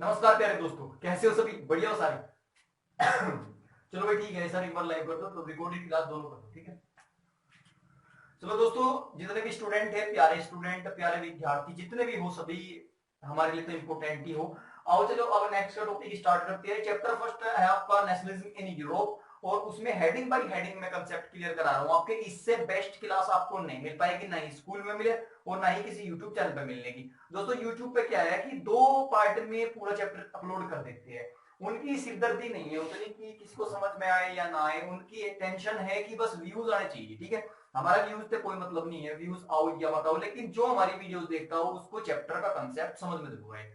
नमस्कार प्यारे दोस्तों, कैसे हो सभी? बढ़िया हो सारे? चलो भाई ठीक है, सर एक बार लाइव कर दो तो रिकॉर्डिंग क्लास दोनों कर दो, ठीक है। चलो दोस्तों, जितने भी स्टूडेंट है, प्यारे स्टूडेंट, प्यारे विद्यार्थी जितने भी हो सभी हमारे लिए तो इम्पोर्टेंट ही हो। आओ चलो अब नेक्स्ट का टॉपिक स्टार्ट करते हैं। चैप्टर फर्स्ट है आपका नेशनलिज्म इन यूरोप, और उसमें हेडिंग बाय हेडिंग में कंसेप्ट क्लियर करा रहा हूं आपके। इससे बेस्ट क्लास आपको नहीं मिल पाएगी, ना ही स्कूल में मिले और ना ही किसी यूट्यूब चैनल पे मिलने की। दोस्तों यूट्यूब पे क्या है कि 2 पार्ट में पूरा चैप्टर अपलोड कर देते हैं। उनकी सिरदर्दी नहीं है उतनी कि किसी को समझ में आए या ना आए, उनकी टेंशन है कि बस व्यूज आने चाहिए, ठीक है। हमारा व्यूज से कोई मतलब नहीं है, व्यूज आओ या मत आओ, लेकिन जो हमारी वीडियोस देखता हो उसको चैप्टर का कंसेप्ट समझ में जरूर आए।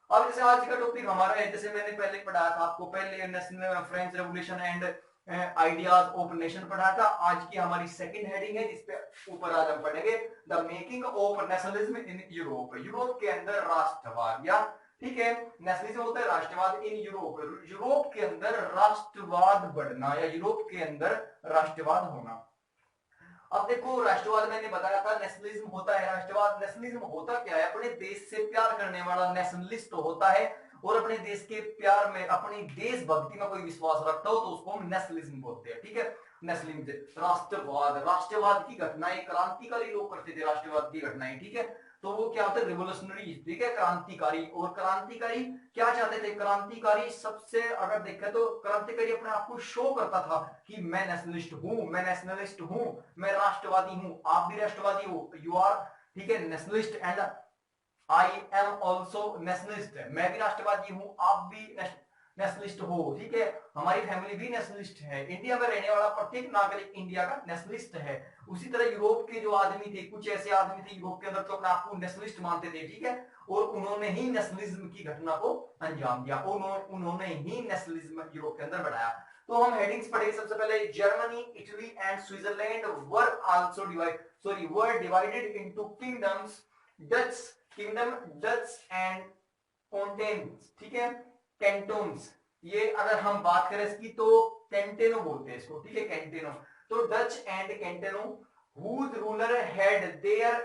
अब जैसे आज का टॉपिक हमारा है, जैसे मैंने पहले पढ़ाया था आपको, पहले national French revolution and ideas of nation पढ़ा था। आज की हमारी सेकंड हेडिंग है जिसपे ऊपर आज हम पढ़ेंगे the making of nationalism in Europe. Europe के अंदर राष्ट्रवाद, या ठीक है, नेशनलिज्म होता है राष्ट्रवाद इन यूरोप, यूरोप के अंदर राष्ट्रवाद बढ़ना या यूरोप के अंदर राष्ट्रवाद होना। अब देखो, राष्ट्रवाद मैंने बताया था, नेशनलिज्म होता है राष्ट्रवाद। नेशनलिज्म होता क्या है? अपने देश से प्यार करने वाला नेशनलिस्ट होता है, और अपने देश के प्यार में, अपनी देशभक्ति में कोई विश्वास रखता हो तो उसको हम नेशनलिज्म बोलते हैं, ठीक है। नेशनलिज्म, राष्ट्रवाद, राष्ट्रवाद की घटनाएं, क्रांतिकारी लोग करते थे राष्ट्रवाद की घटनाएं, ठीक है। तो वो क्या होता है? रिवोल्यूशनरी, ठीक है, क्रांतिकारी। और क्रांतिकारी क्या चाहते थे? क्रांतिकारी सबसे अगर देखें तो क्रांतिकारी अपने आप को शो करता था कि मैं नेशनलिस्ट हूं, मैं नेशनलिस्ट हूं, मैं राष्ट्रवादी हूं। आप भी राष्ट्रवादी हो, यू आर, ठीक है, nationalist, and I am also nationalist. मैं भी राष्ट्रवादी हूं, आप भी नेशनलिस्ट हो, ठीक है। हमारी फैमिली भी नेशनलिस्ट है। इंडिया में रहने वाला प्रत्येक नागरिक इंडिया का नेशनलिस्ट है। उसी तरह यूरोप के जो आदमी थे, कुछ ऐसे आदमी थे यूरोप के अंदर जो अपने आप को नेशनलिस्ट मानते थे, ठीक है, और उन्होंने ही नेशनलिज्म की घटना को अंजाम दिया, उन्होंने ही नेशनलिज्म यूरोप के अंदर बढ़ाया। तो हम हेडिंग्स पढ़ेंगे। सबसे पहले, Germany, Italy and Switzerland were divided into kingdoms. Dutch kingdom, Dutch and contains, ठीक है, कैंटोन्स। ये अगर हम बात करें इसकी तो कैंटेनो बोलते हैं इसको, ठीक है, कैंटेनो। तो Dutch and cantons whose ruler had their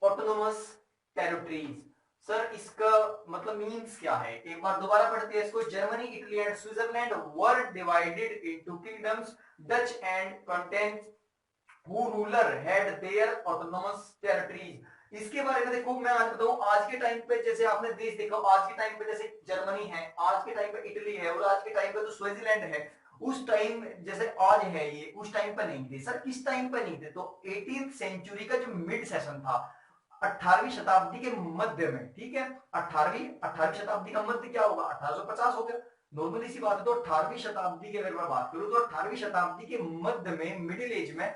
autonomous territories. Sir इसका मतलब मींस क्या है? एक बार दोबारा पढ़ते हैं इसको। Germany, Italy and Switzerland were divided into kingdoms. Dutch and contains who ruler had their autonomous territories। इसके बारे में देखो, मैं आज बताऊं, आज के टाइम पे जैसे आपने देश देखा, आज के टाइम पे जैसे जर्मनी है, आज के टाइम पे इटली है, और आज के टाइम पे तो स्विट्जरलैंड है। उस टाइम जैसे आज है ये, उस टाइम पे नहीं थे। सर किस टाइम पे नहीं थे? तो 18th सेंचुरी का जो मिड सेशन था, 18वीं शताब्दी के मध्य में, ठीक है। 18वीं शताब्दी का मध्य क्या होगा? 1850 हो गया, नॉर्मली सी बात है। तो 18वीं शताब्दी की अगर मैं बात करूं तो 18वीं शताब्दी के मध्य में, मिडिल एज में,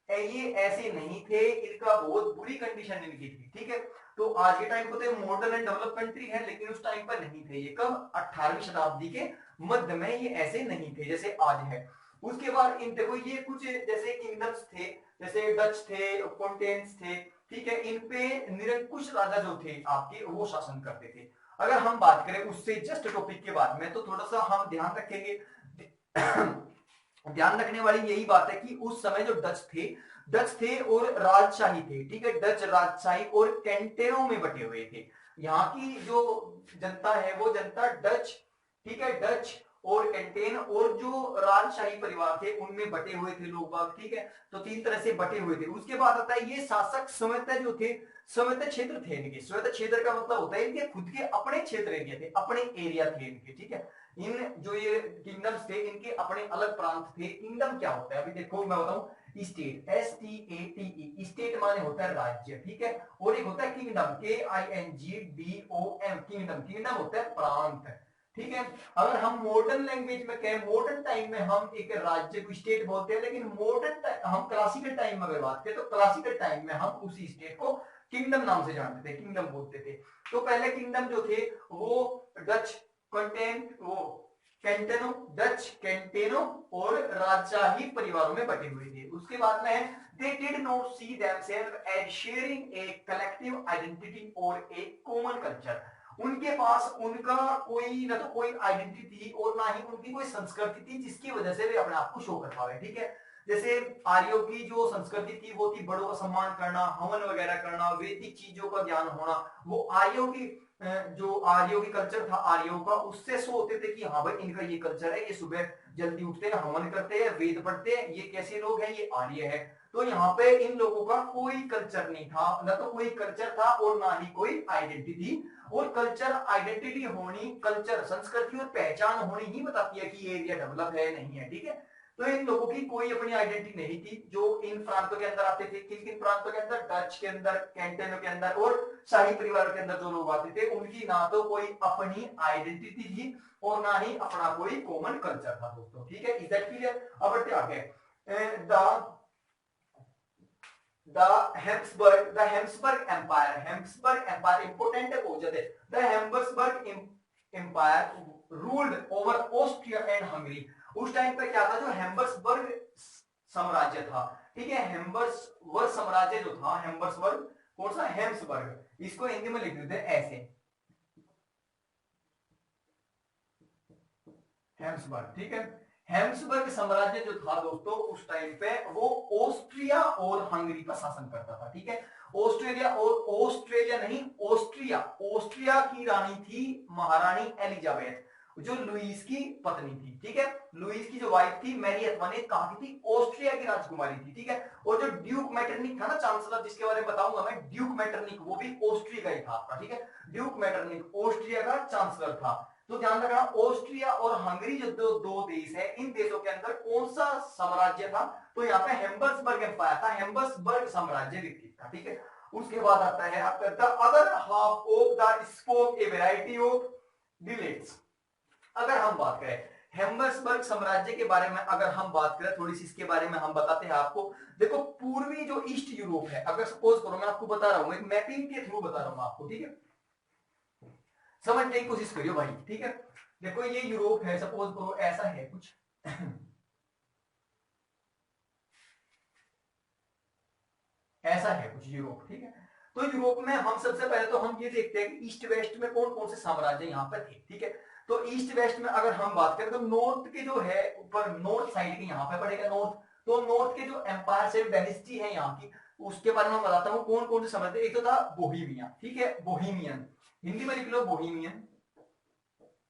ये ऐसे नहीं थे, इनका बहुत बुरी कंडीशन इनकी थी, ठीक है। तो आज के टाइम पे तो मॉडर्न एंड डेवलप कंट्री है, लेकिन उस टाइम पर नहीं थे ये। कब? 18वीं शताब्दी के मध्य में ये ऐसे नहीं थे जैसे आज है। उसके बाद इन देखो, ये कुछ जैसे किंगडम्स थे, जैसे डच थे, कॉन्टेंट्स थे, ठीक है, इन पे निरंकुश राजा जो थे आपके, वो शासन करते थे। अगर हम बात करें उससे जस्ट टॉपिक के बाद में, तो थोड़ा सा हम ध्यान रखेंगे। ध्यान रखने वाली यही बात है कि उस समय जो डच थे और राजशाही थे, ठीक है, डच राजशाही और कैंटेनों में बटे हुए थे। यहाँ की जो जनता है वो जनता डच, ठीक है, डच और कैंटेन और जो राजशाही परिवार थे उनमें बटे हुए थे लोग बाग, ठीक है। तो 3 तरह से बटे हुए थे। उसके बाद आता है ये शासक स्वतंत्र जो थे, स्वतंत्र क्षेत्र थे इनके। स्वतंत्र क्षेत्र का मतलब होता है इनके खुद के अपने क्षेत्र एरिया थे, अपने एरिया थे इनके, ठीक है। इन जो ये किंगडम्स थे इनके अपने अलग प्रांत थे। किंगडम क्या होता है? अभी देखो मैं बताऊं, स्टेट, STATE, स्टेट माने होता है राज्य, ठीक है। और एक होता है किंगडम, KINGDOM, किंगडम, किंगडम होता है प्रांत, ठीक है। अगर हम मॉडर्न लैंग्वेज में कहें, मॉडर्न टाइम में हम एक राज्य को स्टेट बोलते हैं, लेकिन मॉडर्न हम क्लासिकल टाइम में अगर बात करें तो क्लासिकल टाइम में हम उसी स्टेट को किंगडम नाम से जानते थे, किंगडम बोलते थे। तो पहले किंगडम जो थे वो डच वो कैंटेनो, डच कैंटेनो और राजशाही परिवारों में बटे हुए थे। उसके बाद में they did not see themselves as sharing a collective identity or a common culture। उनके पास उनका कोई ना तो कोई आइडेंटिटी थी और ना ही उनकी कोई संस्कृति थी जिसकी वजह से वे अपने आप को शो कर पाए, ठीक है। जैसे आर्यों की जो संस्कृति थी वो थी बड़ों का सम्मान करना, हवन वगैरह करना, वैदिक चीजों का ज्ञान होना। वो आर्यों की जो आर्यों की कल्चर था आर्यों का, उससे शो होते थे कि हाँ भाई इनका ये कल्चर है, ये सुबह जल्दी उठते हैं, हवन करते हैं, वेद पढ़ते हैं, ये कैसे लोग हैं, ये आर्य है। तो यहाँ पे इन लोगों का कोई कल्चर नहीं था, न तो कोई कल्चर था और ना ही कोई आइडेंटिटी। और कल्चर आइडेंटिटी होनी, कल्चर संस्कृति और पहचान होनी ही बताती है कि ये एरिया डेवलप है नहीं है, ठीक है। तो इन लोगों की कोई अपनी आइडेंटिटी नहीं थी। जो इन प्रांतों के अंदर आते थे, किन किन प्रांतों के अंदर, डच के अंदर, कैंटन के अंदर और शाही परिवारों के अंदर जो लोग आते थे, उनकी ना तो कोई अपनी आइडेंटिटी थी और ना ही अपना कोई कॉमन कल्चर था दोस्तों, ठीक है। Is that clear? अब बढ़ते आगे। the Habsburg Empire important है बहुत ज्यादा। the Habsburg Empire ruled over Austria and Hungary। उस टाइम पे क्या था, जो हैम्बर्सबर्ग साम्राज्य था, ठीक है। हैम्बर्सबर्ग साम्राज्य जो था, हैम्बर्सबर्ग, कौन सा, हैम्सबर्ग, इसको हिंदी में लिख देते हैं ऐसे, हैम्सबर्ग, ठीक है। हैम्सबर्ग साम्राज्य जो था दोस्तों उस टाइम पे वो ऑस्ट्रिया और हंगरी का शासन करता था, ठीक है। ऑस्ट्रेलिया नहीं, ऑस्ट्रिया। ऑस्ट्रिया की रानी थी महारानी एलिजाबेथ, जो लुईस की पत्नी थी, ठीक है। लुईस की जो वाइफ थी मैरी एंटोनेट कहां की थी, ऑस्ट्रिया की राजकुमारी थी, ठीक है। और जो ड्यूक मेटरनिक था ना, चांसलर, जिसके बारे में बताऊंगा मैं, ड्यूक मेटरनिक, वो भी ऑस्ट्रिया का ही था, ठीक है। ड्यूक मेटरनिक ऑस्ट्रिया का चांसलर था। तो ध्यान रखना, ऑस्ट्रिया और हंगरी जो दो देश है, इन देशों के अंदर कौन सा साम्राज्य था, तो यहाँ पे हैम्बर्सबर्ग एम्पायर था, हैम्बर्सबर्ग साम्राज्य विकसित था, ठीक है। उसके बाद आता है आपका the other half of the spoke a variety of dialects. अगर हम बात करें हैम्बर्सबर्ग साम्राज्य के बारे में, अगर हम बात करें थोड़ी सी इसके बारे में, हम बताते हैं आपको। देखो पूर्वी जो ईस्ट यूरोप है, अगर सपोज करो मैं आपको बता रहा हूं, एक मैपिंग के थ्रू बता रहा हूं आपको, ठीक है, समझने की कोशिश करियो भाई, ठीक है। देखो ये यूरोप है, सपोज करो ऐसा है कुछ ऐसा है कुछ यूरोप, ठीक है। तो यूरोप में हम सबसे पहले तो हम ये देखते हैं कि ईस्ट वेस्ट में कौन कौन से साम्राज्य यहाँ पर थे, ठीक है। तो ईस्ट वेस्ट में अगर हम बात करें तो नॉर्थ के जो है ऊपर, नॉर्थ साइड के यहाँ पे पड़ेगा नॉर्थ। तो नॉर्थ के जो एम्पायर से डायनेस्टी है यहाँ की, उसके बारे में बताता हूँ कौन कौन से साम्राज्य। एक तो था बोहेमिया, ठीक है, बोहेमियन, हिंदी में लिख लो बोहेमियन,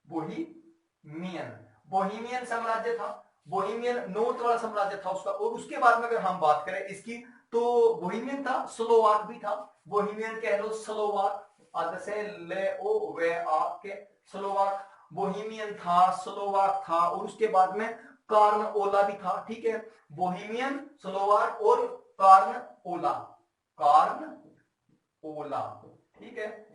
बोहेमियन, बोहेमियन साम्राज्य था। बोहेमियन नॉर्थ वाला साम्राज्य था उसका। और उसके बाद में अगर हम बात करें इसकी, तो बोहेमियन था, स्लोवाक भी था, बोहेमियन कह लो, स्लोवाक, आद से ले ओ वे आ के, स्लोवाक, बोहेमियन था, स्लोवाक था। और उसके बाद में कार्न ओला भी था, ठीक है। बोहेमियन, स्लोवाक और कार्न ओला, कार्न ओला, ठीक है,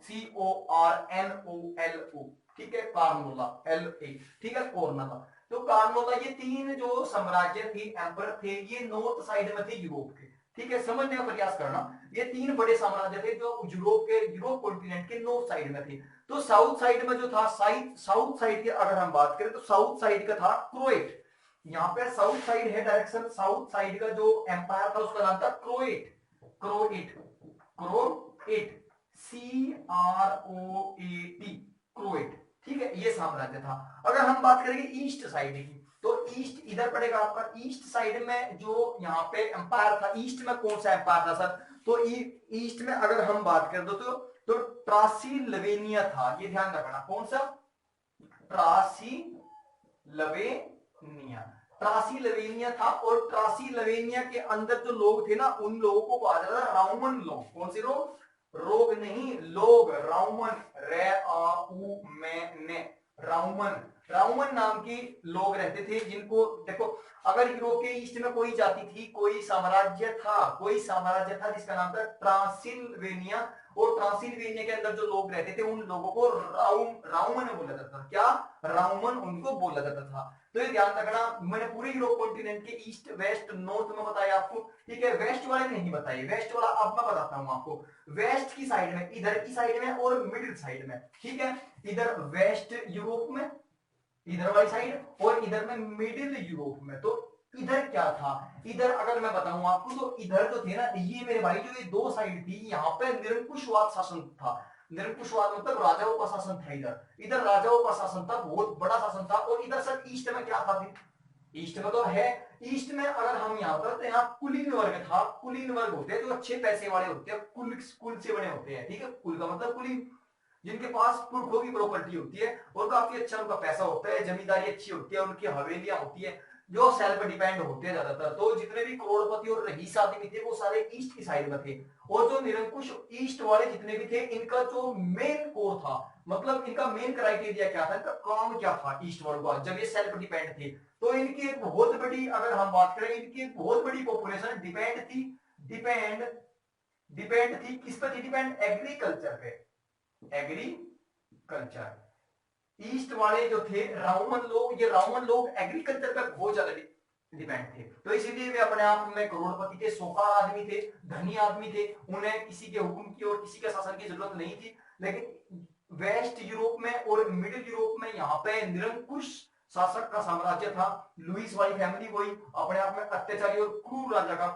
CORNOLO, ठीक है, कार्नोला, LA, ठीक है, कोर्नला। तो कार्नोला, ये तीन जो साम्राज्य थे, एम्पर थे, ये नॉर्थ साइड में थे यूरोप के, ठीक है, समझने का प्रयास करना। ये तीन बड़े साम्राज्य थे जो यूरोप कॉन्टिनेंट के नॉर्थ साइड में थे। तो साउथ साइड में जो था, साउथ साइड की अगर हम बात करें तो साउथ साइड का था क्रोएट। यहाँ पे साउथ साइड है डायरेक्शन, साउथ साइड का जो एम्पायर था उसका नाम था क्रोएट, क्रोएट, क्रोएट, CROAT, क्रोएट, ठीक है, ये साम्राज्य था। अगर हम बात करेंगे ईस्ट साइड की, तो ईस्ट इधर पड़ेगा आपका। ईस्ट साइड में जो यहाँ पे एम्पायर था, ईस्ट में कौन सा एम्पायर था सर, तो ईस्ट में अगर हम बात करें तो ट्रांसिल्वेनिया था, ये ध्यान रखना, कौन सा, ट्रांसिल्वेनिया, ट्रांसिल्वेनिया था। और ट्रांसिल्वेनिया के अंदर जो लोग थे ना, उन लोगों को कहा जाता था राउमन लोग। कौन से लोग, रोग नहीं, लोग, राउमन, रे आ उ में ने, राउमन, राउमन नाम के लोग रहते थे, जिनको देखो, अगर यूरोप के ईस्ट में कोई जाति थी, कोई साम्राज्य था, कोई साम्राज्य था जिसका नाम था ट्रांसिल्वेनिया, और ट्रांसिल्वेनिया के अंदर जो लोग रहते थे उन लोगों को राउमन बोला जाता था। क्या, राउमन उनको बोला जाता था। तो ये ध्यान रखना, मैंने पूरे यूरोप कॉन्टिनेंट के ईस्ट वेस्ट नॉर्थ में बताया आपको, ठीक है। वेस्ट वाले नहीं बताइए, वेस्ट वाला अब मैं बताता हूं आपको। वेस्ट की साइड में, इधर की साइड में और मिडिल साइड में, ठीक है, इधर वेस्ट यूरोप में, इधर वाली साइड, और इधर में मिडिल यूरोप में। तो इधर क्या था, इधर अगर मैं बताऊं आपको, तो इधर जो थे ना, ये मेरे भाई जो ये दो साइड थी, यहाँ पे निरंकुशवाद शासन था। निरंकुशवाद मतलब राजाओं का शासन था। इधर इधर राजाओं का शासन था, बहुत बड़ा शासन था। और इधर सर ईस्ट में क्या था फिर, ईस्ट में तो है। ईस्ट में अगर हम यहाँ पर, तो यहाँ कुलीन वर्ग था। कुलीन वर्ग होते हैं जो अच्छे पैसे वाले होते हैं, कुल कुल से बने होते हैं, ठीक है। कुल का मतलब कुलीन, जिनके पास पुरखों की प्रॉपर्टी होती है और काफी अच्छा उनका पैसा होता है, जमींदारी अच्छी होती है, उनकी हवेलियां होती है, जो सेल्फ डिपेंड होते हैं ज्यादातर। तो जितने भी करोड़पति और रईस आदमी थे वो सारे ईस्ट की साइड में थे। और जो निरंकुश ईस्ट वाले जितने भी थे, इनका जो मेन कोर था, मतलब इनका मेन क्राइटेरिया क्या था, इनका काम क्या था ईस्ट वालों का, जब ये सेल्फ डिपेंड थे, तो इनकी एक बहुत बड़ी, अगर हम बात करें, इनकी एक बहुत बड़ी पॉपुलेशन डिपेंड डिपेंड थी किस पर थी? डिपेंड एग्रीकल्चर पे, एग्रीकल्चर। ईस्ट वाले जो थे राउमन लोग, ये राउमन लोग एग्रीकल्चर पर बहुत ज्यादा डिपेंड थे। तो इसीलिए वे अपने आप में करोड़पति थे, सोकार आदमी थे, धनी आदमी थे, उन्हें किसी के हुक्म की और किसी के शासन की जरूरत नहीं थी। लेकिन वेस्ट यूरोप में और मिडिल यूरोप में यहाँ पे निरंकुश शासक का साम्राज्य था। लुईस वाली फैमिली वही अपने आप में अत्याचारी और क्रूर राजा का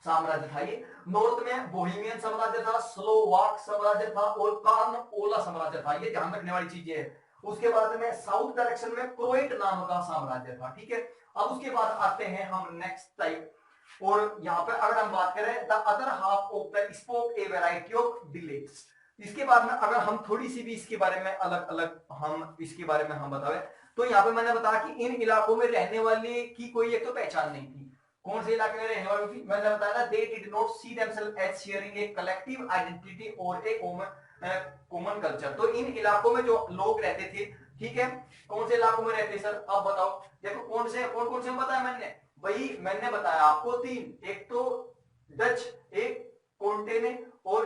साम्राज्य था ये। नॉर्थ में बोहेमियन साम्राज्य था, स्लोवाक साम्राज्य था और कार्नओला साम्राज्य था। ये ध्यान रखने वाली चीजें है। उसके बाद में साउथ डायरेक्शन में क्रोएट नाम का साम्राज्य था, ठीक है। अब उसके बाद आते हैं हम नेक्स्ट टाइप, और यहाँ पे अगर हम बात करें the other half of the spoke a variety of dialects. इसके बाद में अगर हम थोड़ी सी भी इसके बारे में अलग अलग हम इसके बारे में हम बतावे, तो यहाँ पे मैंने बताया कि इन इलाकों में रहने वाले की कोई एक तो पहचान नहीं थी। कौन से इलाके में रहने वालों की? मैंने बताया ना, they did not see themselves as sharing a collective identity और ए कॉमन कल्चर। तो इन इलाकों में जो लोग रहते थे, ठीक है, कौन से इलाकों में रहते सर? अब बताओ। देखो कौन कौन से बताया मैंने, वही मैंने बताया आपको तीन, एक तो डच, एक कॉन्टेने और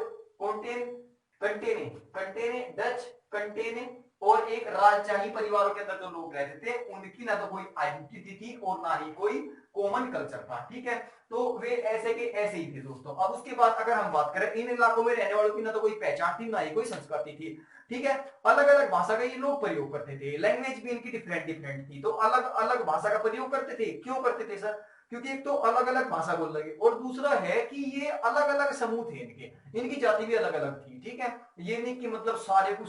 कंटेने डच कंटेने, और एक राजशाही परिवारों के अंदर जो लोग रहते थे उनकी ना तो कोई आइडेंटिटी थी और ना ही कोई कॉमन कल्चर था, ठीक है। तो वे ऐसे के ऐसे ही थे दोस्तों। अब उसके बाद अगर हम बात करें, इन इलाकों में रहने वालों की ना तो कोई पहचान थी ना ही कोई संस्कृति थी, ठीक है। अलग अलग भाषा का ये लोग प्रयोग करते थे, लैंग्वेज भी इनकी डिफरेंट डिफरेंट थी। तो अलग अलग भाषा का प्रयोग करते थे, क्यों करते थे सर? क्योंकि एक तो अलग अलग भाषा बोल लगे, और दूसरा है कि ये अलग अलग समूह थे इनके, इनकी जाति भी अलग अलग थी, ठीक है। ये नहीं कि मतलब सारे को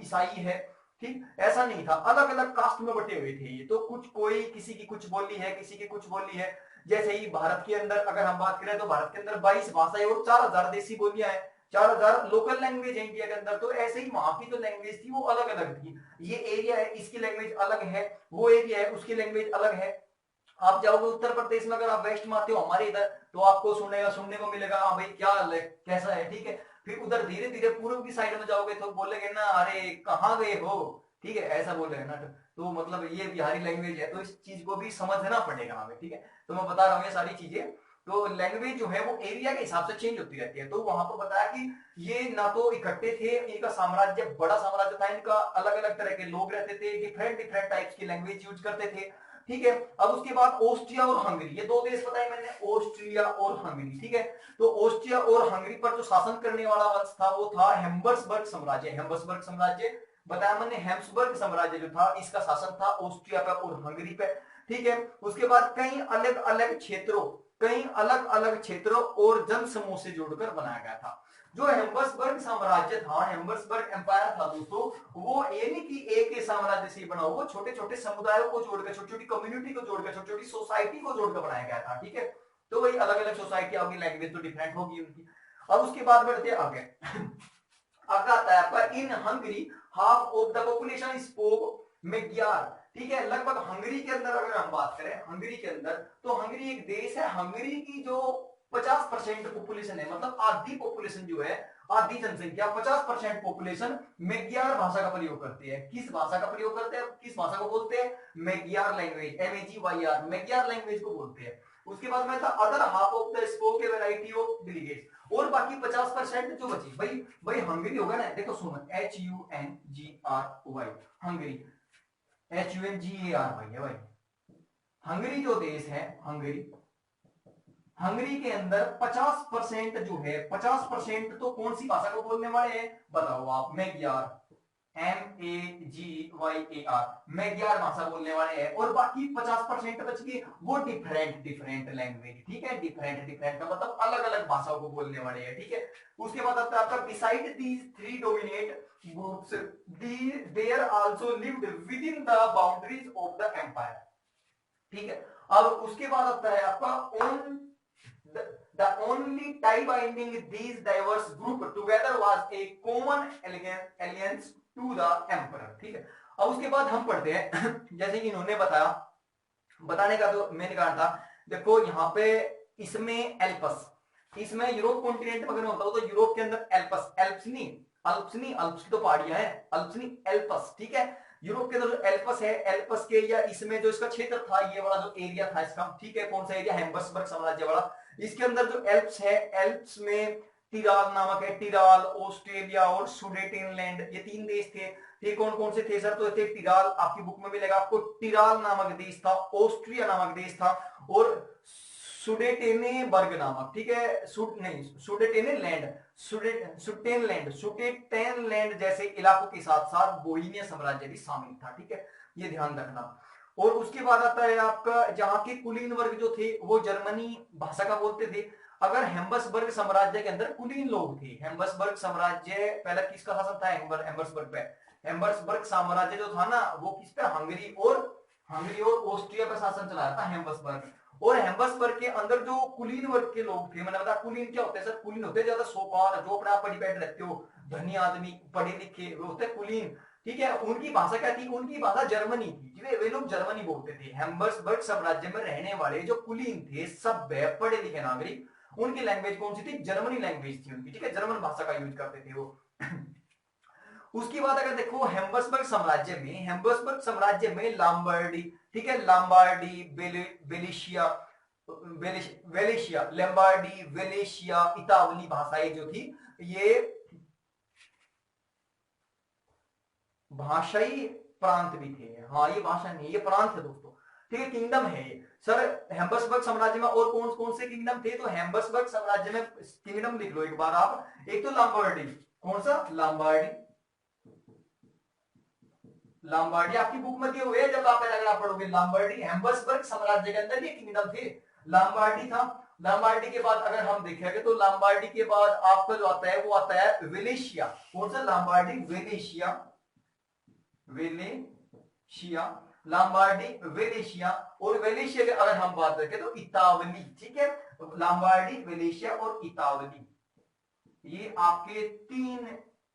ईसाई है, ठीक, ऐसा नहीं था। अलग अलग कास्ट में बटे हुए थे ये। तो कुछ कोई किसी की कुछ बोली है, किसी की कुछ बोली है। जैसे ही भारत के अंदर अगर हम बात करें, तो भारत के अंदर 22 भाषाएं और 4000 देसी बोलियां हैं, 4000 लोकल लैंग्वेज है इंडिया के अंदर। तो ऐसे ही वहां की जो लैंग्वेज थी वो अलग अलग थी। ये एरिया है, इसकी लैंग्वेज अलग है, वो एरिया है, उसकी लैंग्वेज अलग है। आप जाओगे उत्तर प्रदेश में, अगर आप वेस्ट में आते हो हमारे इधर, तो आपको सुनने को मिलेगा, हाँ भाई क्या कैसा है, ठीक है। फिर उधर धीरे धीरे पूर्व की साइड में जाओगे तो बोलेंगे ना, अरे कहाँ गए हो, ठीक है, ऐसा बोल रहे हैं ना। तो मतलब ये बिहारी लैंग्वेज है, तो इस चीज को भी समझना पड़ेगा हमें, ठीक है। तो मैं बता रहा हूँ ये सारी चीजें। तो लैंग्वेज जो है वो एरिया के हिसाब से चेंज होती रहती है। तो वहां पर बताया कि ये ना तो इकट्ठे थे, इनका साम्राज्य बड़ा साम्राज्य था, इनका अलग अलग तरह के लोग रहते थे, डिफरेंट डिफरेंट टाइप्स की लैंग्वेज यूज करते थे, ठीक है। अब उसके बाद ऑस्ट्रिया और हंगरी, ये दो देश बताए मैंने, ऑस्ट्रिया और हंगरी, ठीक है। तो ऑस्ट्रिया और हंगरी पर जो शासन करने वाला वंश था वो था हैम्बर्सबर्ग साम्राज्य। हैम्बर्सबर्ग साम्राज्य बताया मैंने, हैम्सबर्ग साम्राज्य जो था इसका शासन था ऑस्ट्रिया पे और हंगरी पे, ठीक है। उसके बाद कई अलग अलग क्षेत्रों और जन समूह से जोड़कर बनाया गया था। जो हैम्बर्सबर्ग साम्राज्य था, हैम्बर्सबर्ग एम्पायर था दोस्तों, वो ये नहीं कि एक ही साम्राज्य से बना, वो छोटे छोटे समुदायों को जोड़कर, छोटी छोटी कम्युनिटी को जोड़कर, छोटी छोटी सोसाइटी को जोड़कर बनाया गया था, ठीक है। तो वही अलग अलग सोसाइटी होगी, लैंग्वेज तो डिफरेंट होगी उनकी। अब उसके बाद बढ़ते आगे। आगे आता है पर in Hungary half of the population spoke Magyar, ठीक है। लगभग हंगरी के अंदर अगर हम बात करें, हंगरी के अंदर, तो हंगरी एक देश है, हंगरी की जो 50% पॉपुलेशन है, मतलब आधी पॉपुलेशन जो है, आधी जनसंख्या 50% पॉपुलेशन मेग्यार भाषा का प्रयोग करती है। किस भाषा का प्रयोग करते हैं, किस भाषा को बोलते हैं? Magyar language, MEGYR, Magyar language को बोलते हैं। उसके बाद में था other half of the spoke variety of delegates, और बाकी 50% जो बची, भाई भाई हंगरी होगा ना, देखो सुनो, HUNGRY, हंगरी, HUNGAR है भाई। हंगरी जो देश है, हंगरी के अंदर 50% जो है, 50% तो कौन सी भाषा को बोलने वाले हैं बताओ आप? मेग्यार, MEGYAR, मेग्यार भाषा बोलने वाले हैं। और बाकी 50% बच गए, वो डिफरेंट डिफरेंट लैंग्वेज, ठीक है। डिफरेंट डिफरेंट का मतलब अलग अलग भाषाओं को बोलने वाले हैं, ठीक है। उसके बाद आता है आपका beside these three dominate groups there also lived with in the boundaries of the empire. ठीक है। अब उसके बाद आता है आपका own the only tie binding these diverse group together was a common alliance to the emperor। ठीक है। अब उसके बाद हम पढ़ते हैं जैसे कि इन्होंने बताया, बताने का तो मेन कारण था, देखो यहाँ पे इसमें एल्पस, इसमें यूरोप कॉन्टिनेंट अगर होता हो तो यूरोप के अंदर एल्पस, अल्प्स की तो पहाड़ियां है, अल्प्स नहीं एल्पस, ठीक है। यूरोप के अंदर जो एल्पस है, एल्पस के या इसमें जो इसका क्षेत्र था, ये वाला जो एरिया था इसका, ठीक है, कौन सा एरिया, हेम्बर्सबर्ग साम्राज्य वाला, इसके अंदर जो एल्प्स है, एल्प्स में टिराल नामक है, टिराल, ऑस्ट्रेलिया और सुडेटेनलैंड, ये 3 देश थे। ये कौन कौन से थे सर, तो थे टिराल, आपकी बुक में मिलेगा आपको, टिराल नामक देश था, ऑस्ट्रिया नामक देश था, और सुडेटेनेबर्ग नामक, ठीक है, सुडेटेनलैंड जैसे इलाकों के साथ साथ बोहिमिया साम्राज्य भी शामिल था। ठीक है, ये ध्यान रखना। और उसके बाद आता है आपका जहां के कुलीन वर्ग जो थे वो जर्मनी भाषा का बोलते थे। अगर हेम्बर्सबर्ग साम्राज्य के अंदर कुलीन लोग थे, हेम्बर्सबर्ग साम्राज्य पहले किसका शासन था, हेम्बर्सबर्ग पे, हेम्बर्सबर्ग साम्राज्य जो था ना वो किस पे, हंगरी और ऑस्ट्रिया पर शासन चलाया था हेम्बर्सबर्ग। और हेम्बर्सबर्ग के अंदर जो कुलीन वर्ग के लोग थे, मैंने बताया कुलीन क्या होते हैं सर, कुलीन होते हैं ज्यादा सोकार, जो अपने आप पर डिपेंड रहते हो, धनी आदमी, पढ़े लिखे, वो होते हैं कुलीन। ठीक है, उनकी भाषा क्या थी, उनकी भाषा जर्मनी थी, वे लोग जर्मनी बोलते थे। हेम्बर्सबर्ग साम्राज्य में रहने वाले जो कुलीन थे, सभ्य पढ़े लिखे नागरिक, उनकी लैंग्वेज कौन सी थी, जर्मनी लैंग्वेज थी उनकी। ठीक है, जर्मन भाषा का यूज करते थे वो। उसकी बात अगर देखो हेम्बर्सबर्ग साम्राज्य में लॉम्बार्डी, ठीक है, लॉम्बार्डी, वेलेशिया, लॉम्बार्डी, वेलेशिया, इतावली भाषाएं जो थी, ये भाषाई प्रांत भी थे। हाँ, ये भाषा नहीं, ये प्रांत है दोस्तों। ठीक है, किंगडम है ये सर। हेम्बर्सबर्ग साम्राज्य में और कौन कौन से किंगडम थे, तो हेम्बर्सबर्ग साम्राज्य में किंगडम लिख लो एक बार आप, एक तो लॉम्बार्डी, कौन सा, लॉम्बार्डी आपकी बुक में दिए हुए, जब आप पैराग्राफ पढ़ोगे, लॉम्बार्डी हेम्बर्सबर्ग साम्राज्य के अंदर ये किंगडम थे, लॉम्बार्डी था। लॉम्बार्डी के बाद अगर हम देखेंगे तो लॉम्बार्डी के बाद आपका जो आता है वो आता है वेलेशिया, कौन सा, लॉम्बार्डी, वेलेशिया, लॉम्बार्डी, वेलेशिया, और वेलेशिया की अगर हम बात करें तो इतावली। ठीक है, लॉम्बार्डी, वेलेशिया और इतावली, ये आपके 3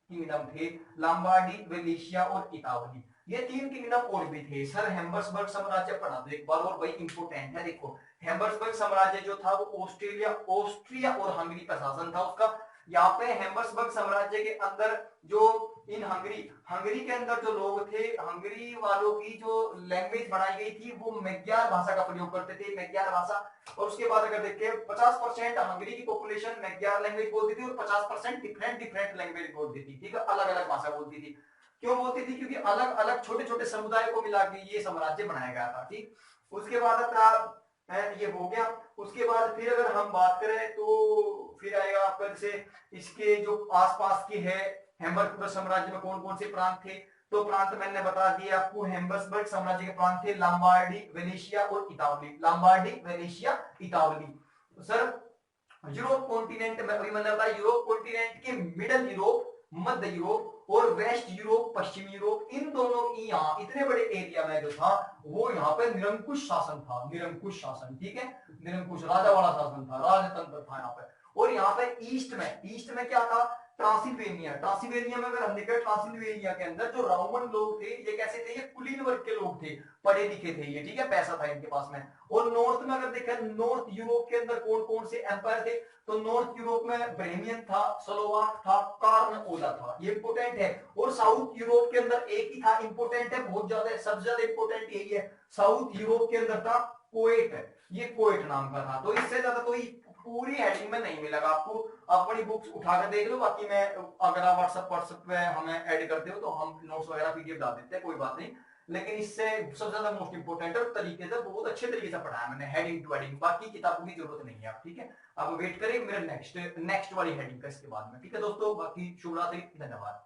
किंगडम थे, लॉम्बार्डी, वेलेशिया और इतावली। ये 3 किंगडम और भी थे सर। हेम्बर्सबर्ग साम्राज्य पढ़ा दो एक बार, और भाई इंपोर्टेंट है, देखो हेम्बर्सबर्ग साम्राज्य जो था वो ऑस्ट्रिया और हंगरी का शासन था उसका। यहाँ पे हेम्बर्सबर्ग साम्राज्य के अंदर जो इन हंगरी के अंदर जो लोग थे, हंगरी वालों की जो लैंग्वेज बनाई गई थी वो मैग्यार भाषा का प्रयोग करते थे, मैग्यार भाषा। और उसके बाद अगर देखें 50% हंगरी की पॉपुलेशन मैग्यार लैंग्वेज बोलती थी और 50% डिफरेंट लैंग्वेज बोलती थी। ठीक है, अलग अलग भाषा बोलती थी। क्यों बोलती थी, क्योंकि अलग अलग छोटे छोटे समुदाय को मिला के ये साम्राज्य बनाया गया था। ठीक, उसके बाद ये हो गया। उसके बाद फिर अगर हम बात करें तो फिर आएगा आपका जैसे इसके जो आसपास के है हेम्बर्सबर्ग साम्राज्य में कौन कौन से प्रांत थे, तो प्रांत मैंने बता दिया आपको, हेम्बर्सबर्ग साम्राज्य के प्रांत थे लॉम्बार्डी, वेलेशिया और इतावली, लॉम्बार्डी, वेलेशिया, इतावली। तो सर यूरोप कॉन्टिनेंट में अभी मैंने बताया, यूरोप कॉन्टिनेंट के मिडल यूरोप, मध्य यूरोप और वेस्ट यूरोप, पश्चिमी यूरोप, इन दोनों की यहाँ इतने बड़े एरिया में जो था वो यहाँ पे निरंकुश शासन था, निरंकुश शासन। ठीक है, निरंकुश राजा वाला शासन था, राजतंत्र था यहाँ पे। और यहाँ पे ईस्ट में क्या था, ट्रांसिल्वेनिया में अगर हम देखें, ट्रांसिल्वेनिया के अंदर जो रोमन लोग थे ये कैसे थे, ये कुलीन वर्ग के लोग थे, पढ़े लिखे थे ये। ठीक है, पैसा था इनके पास में। और नॉर्थ में अगर देखें, नॉर्थ यूरोप के अंदर कौन कौन से एम्पायर थे, तो नॉर्थ यूरोप में ब्रेमियन था, स्लोवाक था, कार्नओला था, ये इंपोर्टेंट है। और साउथ यूरोप के अंदर एक ही था, इंपोर्टेंट है बहुत ज्यादा, सबसे ज्यादा इंपोर्टेंट यही है, साउथ यूरोप के अंदर था कोएट, ये कोएट नाम का था। तो इससे ज्यादा कोई पूरी हेडिंग में नहीं मिलेगा आपको, अपनी बुक्स उठाकर देख लो। बाकी मैं अगर आप व्हाट्सएप पे हमें ऐड करते हो तो हम नोट्स वगैरह पीडीएफ डाल देते हैं, कोई बात नहीं। लेकिन इससे सबसे ज्यादा मोस्ट इंपोर्टेंट और तरीके से बहुत अच्छे तरीके से पढ़ाया मैंने, हेडिंग टू हेडिंग, बाकी किताबों की जरूरत नहीं है आप। ठीक है, आप वेट करें मेरे नेक्स्ट वाली हेडिंग का इसके बाद में। ठीक है दोस्तों, बाकी शुभ रात्रि, धन्यवाद।